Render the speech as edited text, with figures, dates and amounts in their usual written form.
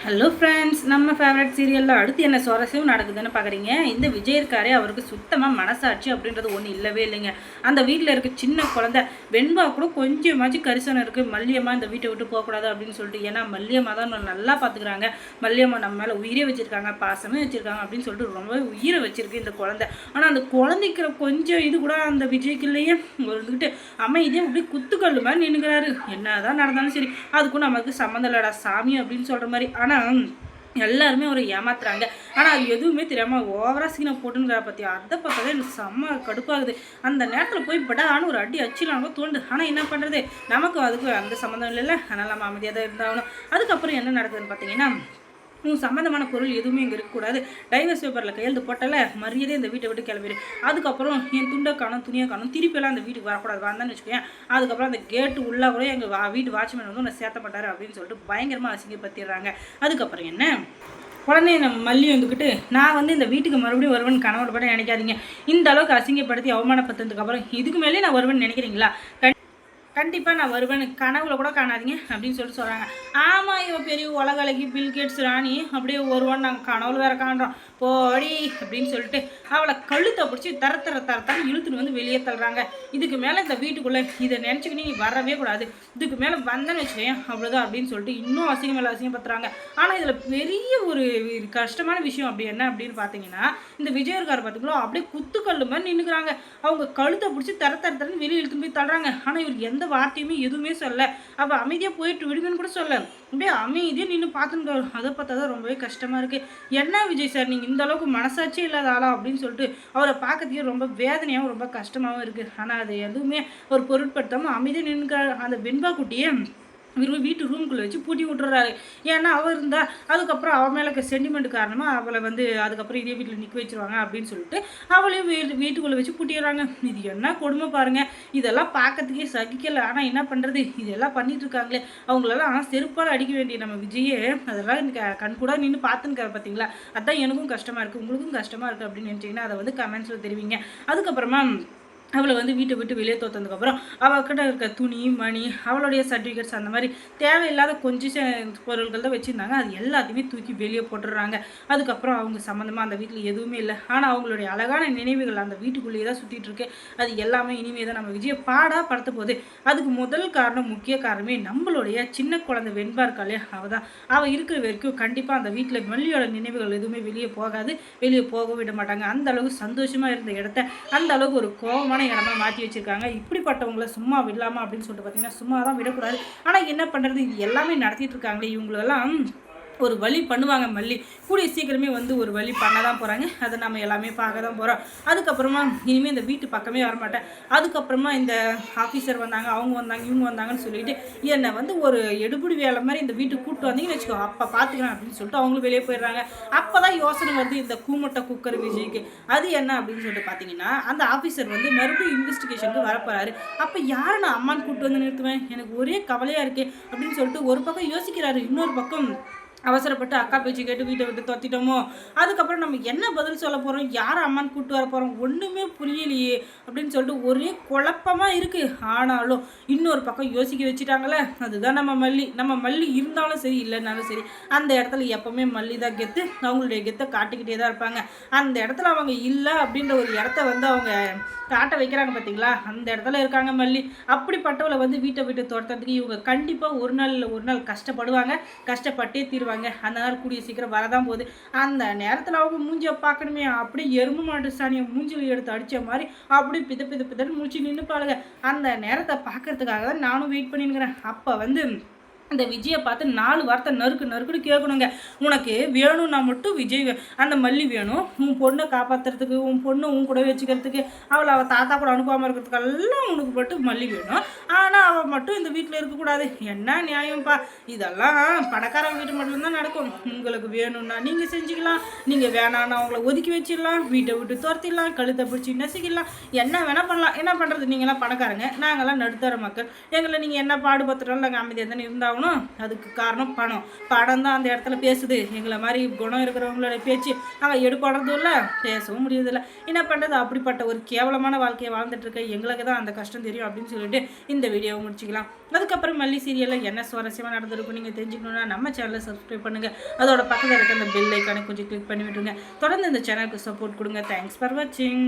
Hello friends, நம்ம favourite சீரியலில் அடுத்து என்ன சுவாரஸ்யம் நடக்குதுன்னு பார்க்குறீங்க. இந்த விஜய் இருக்காரே, அவருக்கு சுத்தமாக மனசாட்சி அப்படின்றது ஒன்றும் இல்லவே இல்லைங்க. அந்த வீட்டில் இருக்க சின்ன குழந்தை வெண்பா கூட கொஞ்சமாச்சும் கரிசனம் இருக்குது. மல்லியம்மா இந்த வீட்டை விட்டு போகக்கூடாது அப்படின்னு சொல்லிட்டு, ஏன்னா மல்லியம்மா தான் நல்லா பார்த்துக்கிறாங்க. மல்லியம்மா நம்ம மேலே உயிரே வச்சுருக்காங்க, பாசமே வச்சுருக்காங்க அப்படின்னு சொல்லிட்டு ரொம்ப உயிரை வச்சுருக்கு இந்த குழந்தை. ஆனால் அந்த குழந்தைக்கிற கொஞ்சம் இது கூட அந்த விஜய்க்குள்ளேயே வந்துக்கிட்டு அமைதியாக அப்படி குத்துக்கல் மாதிரி நின்றுக்கிறாரு. என்ன தான் நடந்தாலும் சரி, அதுக்கும் நமக்கு சம்மந்தம் இல்லடா சாமி அப்படின்னு சொல்கிற மாதிரி. ஆனால் எல்லாருமே ஒரு ஏமாத்துறாங்க. ஆனால் அது எதுவுமே தெரியாமல் ஓவரா சீனை போட்டுங்கிற பற்றி அதை பார்த்தாலே எனக்கு செம்ம கடுப்பாகுது. அந்த நேரத்தில் போய் படான்னு ஒரு அடி அச்சிலாங்க தோண்டு. ஆனால் என்ன பண்ணுறது, நமக்கு அதுக்கு அந்த சம்மந்தம் இல்லைல்ல. அதனால் நம்ம அமைதியாக தான் இருந்தாகணும். அதுக்கப்புறம் என்ன நடக்குதுன்னு பார்த்தீங்கன்னா, உன் சம்மந்தமான பொருள் எதுவுமே இங்கே இருக்கக்கூடாது, டைவர்ஸ் பேப்பரில் கையெழுத்து போட்டால மரியாதை இந்த வீட்டை விட்டு கிளம்பிடு. அதுக்கப்புறம் என் துண்டை காணும் துணியை காணும், திருப்பியெல்லாம் அந்த வீட்டுக்கு வரக்கூடாது, வந்தான்னு வச்சுக்கோங்க. அதுக்கப்புறம் அந்த கேட்டு உள்ளே கூட எங்கள் வீட்டு வாட்ச்மேன் வந்து நான் சேர்த்த மாட்டார் அப்படின்னு சொல்லிட்டு பயங்கரமாக அசிங்கப்படுத்திடுறாங்க. அதுக்கப்புறம் என்ன, உடனே நம்ம மல்லி வந்துக்கிட்டு நான் வந்து இந்த வீட்டுக்கு மறுபடியும் வருவேன் கனவோட படம் நினைக்காதீங்க. இந்த அளவுக்கு அசிங்கப்படுத்தி அவமானப்படுத்துறதுக்கப்புறம் இதுக்கு மேலே நான் வருவேன்னு நினைக்கிறீங்களா? கண்டிப்பாக நான் வருவேன், கனவுல கூட காணாதீங்க அப்படின்னு சொல்கிறாங்க. ஆமாம், இவன் பெரிய உலக அழகி பில்கேட்ஸ் ராணி அப்படியே வருவான்னு நாங்கள் கனவுல வேற காண்றோம் போடி அப்படின்னு சொல்லிட்டு அவளை கழுத்தை பிடிச்சி தரத்தான்னு இழுத்துன்னு வந்து வெளியே தள்ளுறாங்க. இதுக்கு மேலே இந்த வீட்டுக்குள்ளே இதை நினச்சிக்கிட்டு நீ வரவே கூடாது, இதுக்கு மேலே வந்தேன்னு வச்சுக்கேன் அவ்வளோதான் அப்படின்னு சொல்லிட்டு இன்னும் அசிங்கம் மேலே அசிங்கப்படுத்துறாங்க. ஆனால் இதில் பெரிய ஒரு கஷ்டமான விஷயம் அப்படி என்ன அப்படின்னு பார்த்தீங்கன்னா, இந்த விஜயர்கார் பார்த்திங்களோ அப்படியே குத்துக்கல்லு மாதிரி நின்றுக்கிறாங்க. அவங்க கழுத்தை பிடிச்சி தரன்னு வெளியே இழுத்து போய் தள்ளுறாங்க. ஆனால் இவர் எந்த வார்த்தையுமே எதுவுமே சொல்ல, அவள் அமைதியாக போயிட்டு விடுங்கன்னு கூட சொல்ல, அப்படியே அமைதியாக நின்று பார்த்துன்னு. அதை பார்த்தா தான் ரொம்பவே கஷ்டமாக இருக்குது. என்ன விஜய் சார், நீங்கள் இந்த அளவுக்கு மனசாட்சியே இல்லாத ஆளா அப்படின்னு சொல்லிட்டு அவரை பார்க்கறதுக்கே ரொம்ப வேதனையாகவும் ரொம்ப கஷ்டமாகவும் இருக்குது. ஆனால் அது எதுவுமே ஒரு பொருட்படுத்தாமல் அமைதியாக நின்று அந்த வெண்பா குட்டியை வீட்டு ரூமுக்குள்ளே வச்சு பூட்டி விட்டுறாரு. ஏன்னா அவள் இருந்தால் அதுக்கப்புறம் அவள் மேலே இருக்க சென்டிமெண்ட் காரணமாக அவளை வந்து அதுக்கப்புறம் இதே வீட்டில் நிற்க வச்சுருவாங்க அப்படின்னு சொல்லிட்டு அவளையும் வீட்டுக்குள்ளே வச்சு பூட்டிடுறாங்க. இது என்ன கொடுமை பாருங்கள், இதெல்லாம் பார்க்கறதுக்கே சகிக்கலை. ஆனால் என்ன பண்ணுறது, இதெல்லாம் பண்ணிட்டு இருக்காங்களே, அவங்களெல்லாம் செருப்பால் அடிக்க வேண்டிய நம்ம விஜயே அதெல்லாம் கண் கூட நின்று பார்த்துன்னு பார்த்தீங்களா. அதுதான் எனக்கும் கஷ்டமாக இருக்குது, உங்களுக்கும் கஷ்டமாக இருக்குது அப்படின்னு நினச்சிங்கன்னா அதை வந்து கமெண்ட்ஸில் தெரிவிங்க. அதுக்கப்புறமா அவளை வந்து வீட்டை விட்டு வெளியே தோற்றதுக்கப்புறம் அவள்கிட்ட இருக்க துணி மணி அவளுடைய சர்டிஃபிகேட்ஸ் அந்த மாதிரி தேவையில்லாத கொஞ்சம் பொருட்கள் தான் வச்சுருந்தாங்க. அது எல்லாத்தையுமே தூக்கி வெளியே போட்டுடுறாங்க. அதுக்கப்புறம் அவங்க சம்மந்தமாக அந்த வீட்டில் எதுவுமே இல்லை. ஆனால் அவங்களுடைய அழகான நினைவுகள் அந்த வீட்டுக்குள்ளேயே தான் சுற்றிட்டு இருக்கு. அது எல்லாமே இனிமே தான் நம்ம விஜயை படுத்த போகுது. அதுக்கு முதல் காரணம், முக்கிய காரணமே நம்மளுடைய சின்ன குழந்தை வெண்பா இருக்காளே, அவள் தான். அவள் இருக்கிற வரைக்கும் கண்டிப்பாக அந்த வீட்டில் மல்லியோட நினைவுகள் எதுவுமே வெளியே போகாது, வெளியே போக விட மாட்டாங்க. அந்த அளவுக்கு சந்தோஷமாக இருந்த இடத்த அந்த அளவுக்கு ஒரு கோபமான இடமா மாற்றி வச்சிருக்காங்க. இப்படிப்பட்டவங்களை சும்மா விடலாமா அப்படின்னு சொல்லிட்டு பார்த்தீங்கன்னா சும்மா தான் விடக்கூடாது. ஆனால் என்ன பண்ணுறது, இது எல்லாமே நடத்திட்டு இருக்காங்களே, இவங்களெல்லாம் ஒரு வழி பண்ணுவாங்க. மல்லி கூடிய சீக்கிரமே வந்து ஒரு வழி பண்ண தான் போகிறாங்க. அதை நம்ம எல்லாமே பார்க்க தான் போகிறோம். அதுக்கப்புறமா இனிமேல் இந்த வீட்டு பக்கமே வரமாட்டேன். அதுக்கப்புறமா இந்த ஆஃபீஸர் வந்தாங்க, அவங்க வந்தாங்க, இவங்க வந்தாங்கன்னு சொல்லிட்டு என்னை வந்து ஒரு எடுபடி வேலை மாதிரி இந்த வீட்டுக்கு கூப்பிட்டு வந்தீங்கன்னு வச்சுக்கோ, அப்போ பார்த்துக்கலாம் அப்படின்னு சொல்லிட்டு அவங்களும் வெளியே போயிடுறாங்க. அப்போ தான் யோசனை வருது இந்த கூமுட்டை குக்கர் விஜய்க்கு. அது என்ன அப்படின்னு சொல்லிட்டு பார்த்தீங்கன்னா, அந்த ஆஃபீஸர் வந்து மறுபடியும் இன்வெஸ்டிகேஷனுக்கு வரப்போகிறாரு. அப்போ யாரை நான் அம்மான்னு கூப்பிட்டு வந்து நிறுத்துவேன், எனக்கு ஒரே கவலையாக இருக்கே அப்படின்னு சொல்லிட்டு ஒரு பக்கம் யோசிக்கிறாரு. இன்னொரு பக்கம் அவசரப்பட்டு அக்கா பேச்சு கேட்டு வீட்டை விட்டு தொத்திட்டோமோ, அதுக்கப்புறம் நம்ம என்ன பதில் சொல்ல போகிறோம், யார் அம்மான்னு கூப்பிட்டு வர போகிறோம், ஒன்றுமே புரியலையே அப்படின்னு சொல்லிட்டு ஒரே குழப்பமாக இருக்குது. ஆனாலும் இன்னொரு பக்கம் யோசிக்க வச்சுட்டாங்களே, அதுதான் நம்ம மல்லி இருந்தாலும் சரி இல்லைன்னாலும் சரி அந்த இடத்துல எப்போவுமே மல்லி தான் கெத்து, அவங்களுடைய கெத்தை காட்டிக்கிட்டே தான் இருப்பாங்க. அந்த இடத்துல அவங்க இல்லை அப்படின்ற ஒரு இடத்த வந்து அவங்க காட்ட வைக்கிறாங்க பார்த்தீங்களா, அந்த இடத்துல இருக்காங்க மல்லி. அப்படிப்பட்டவளை வந்து வீட்டை விட்டு துரத்துறதுக்கு இவங்க கண்டிப்பாக ஒரு நாள் இல்லை ஒரு நாள் கஷ்டப்படுவாங்க, கஷ்டப்பட்டே தீருவாங்க. அந்த நாள் கூடிய சீக்கிரம் வரதான் போகுது. அந்த நேரத்தில் அவங்க மூஞ்சியை பார்க்கணுமே, அப்படியே எறும்பு மாட்டு சாணியை மூஞ்சில் எடுத்து அடித்த மாதிரி அப்படியே பிதன்னு முடிச்சு நின்றுப்பாளுங்க. அந்த நேரத்தை பார்க்கறதுக்காக தான் நானும் வெயிட் பண்ணிருக்கிறேன். அப்போ வந்து அந்த விஜயை பார்த்து 4 வார்த்தை நறுக்குன்னு கேட்கணுங்க. உனக்கு வேணும்னா மட்டும் விஜய் அந்த மல்லி வேணும், உன் பொண்ணை காப்பாற்றுறதுக்கு, உன் பொண்ணை உன் கூட வச்சுக்கிறதுக்கு, அவள் தாத்தா கூட அனுப்பாமல் இருக்கிறதுக்கெல்லாம் உனக்கு மட்டும் மல்லி வேணும். ஆனால் அவள் மட்டும் இந்த வீட்டில் இருக்கக்கூடாது. என்ன நியாயம்ப்பா, இதெல்லாம் பணக்காரங்க வீட்டு மட்டும்தான் நடக்கும். உங்களுக்கு வேணும்னா நீங்கள் செஞ்சுக்கலாம், நீங்கள் வேணான்னா அவங்கள ஒதுக்கி வச்சிடலாம், வீட்டை விட்டு துரத்திடலாம், கழுத்தை பிடிச்சி நசிக்கலாம், என்ன வேணால் பண்ணலாம். என்ன பண்ணுறது, நீங்களாம் பணக்காரங்க, நாங்களாம் நடுத்தர மக்கள், எங்களை நீங்கள் என்ன பாடுபடுத்துறாலும் நாங்கள் அமைதியாக தானே இருந்தால் ஆகணும், அதுக்கு காரணம் பணம். பணம் தான் அந்த இடத்துல பேசுது. எங்களை மாதிரி குணம் இருக்கிறவங்களோட பேச்சு நாங்கள் எடுப்படுறதும் இல்லை, பேசவும் முடியறதில்லை. என்ன பண்ணுறது, அப்படிப்பட்ட ஒரு கேவலமான வாழ்க்கையை வாழ்ந்துட்டு இருக்க எங்களுக்கு தான் அந்த கஷ்டம் தெரியும் அப்படின்னு சொல்லிட்டு இந்த வீடியோவை முடிச்சுக்கலாம். அதுக்கப்புறம் மல்லி சீரியலில் என்ன சுவாரஸ்யமாக நடந்திருக்கும் நீங்கள் தெரிஞ்சுக்கணுன்னா நம்ம சேனலை சப்ஸ்கிரைப் பண்ணுங்கள். அதோட பக்கத்தில் இருக்க அந்த பெல் ஐக்கானை கொஞ்சம் கிளிக் பண்ணி விட்டுருங்க. தொடர்ந்து இந்த சேனலுக்கு சப்போர்ட் கொடுங்க. தேங்க்ஸ் ஃபார் வாட்சிங்.